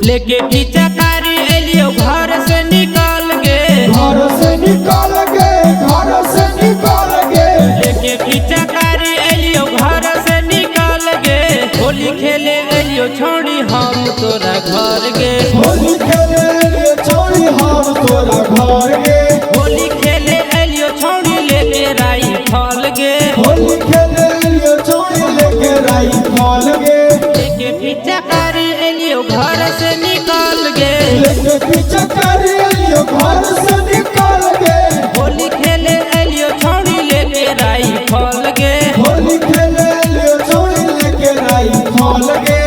लेके पिचकारी एलियो घर से निकाल गे, घर से निकाल गे, घर से निकाल गे, लेके पिचकारी एलियो घर से निकाल गे। होली खेले एलियो छोड़ी हम तोरा घर गे, होली खेले एलियो छोड़ी हम तोरा घर गे, होली खेले एलियो छोड़ी लेके राई फल गे, होली खेले एलियो छोड़ी लेके राई फल गे, लेके पिचकारी एलियो घर से निकाल गे, लेके पिचकारी एलियो घर से निकाल गे, होली खेले एलियो छोड़ी लेके राई फल गे, होली खेले एलियो छोड़ी लेके राई फल गे,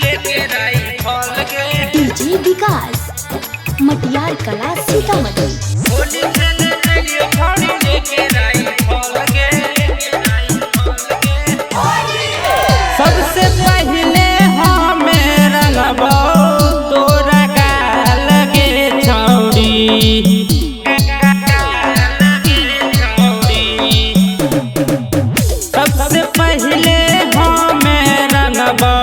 लेके राई फल गे। डीजे विकास मटियार कला सीतामढ़ी। होली खेले एलियो छोड़ी लेके राई फल गे, लेके राई फल गे। सबसे पहले हमें रंगबो तोरा गाल गे छौड़ी, सबसे पहले हमें रंगबो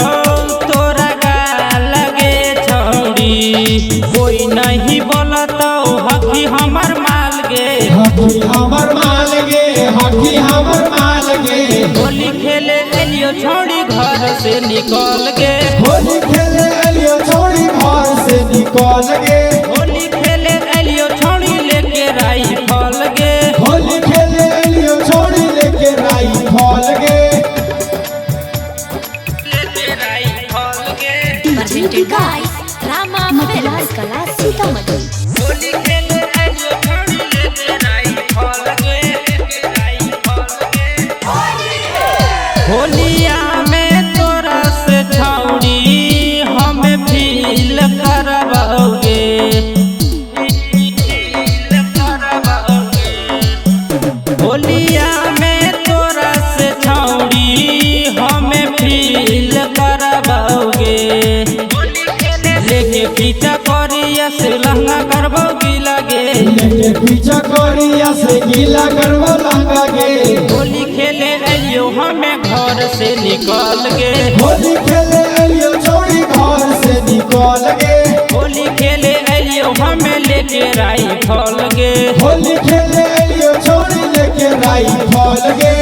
तोरा गाल गे छौड़ी। कोई नहीं बोलतो हकी हमर माल गे, हकी हमर माल गे, हकी हमर माल गे, होली खेले एलियो छोड़ी घर से निकल गे, होली खेले एलियो छोड़ी घर से निकाल गे, होली खेले एलियो छोड़ी लेके राई फल गे, होली खेले एलियो छोड़ी लेके राई फल गे, लेके राई फल गे। डीजे विकास रामा मटियार कला सीतामढ़ी। होली खेले एलियो छोड़ी लेके राई फल गे, लेके राई फल गे। होलिया में तोरा से छौड़ी हमें फील करवाओगे, होलिया में तोरा से छौड़ी हमें फील करवाओगे, लेके पीछा करिया से लहंगा करबो गीला गे, लेके पीछा करिया से गीला करवा लंगा गे, होली खेले एलियो हमें घर से निकाल गे, होली खेले एलियो छोड़ी घर से निकाल गे, होली खेले एलियो हमें लेके राई फल गे, होली खेले एलियो छोड़ी लेके राई फल गे,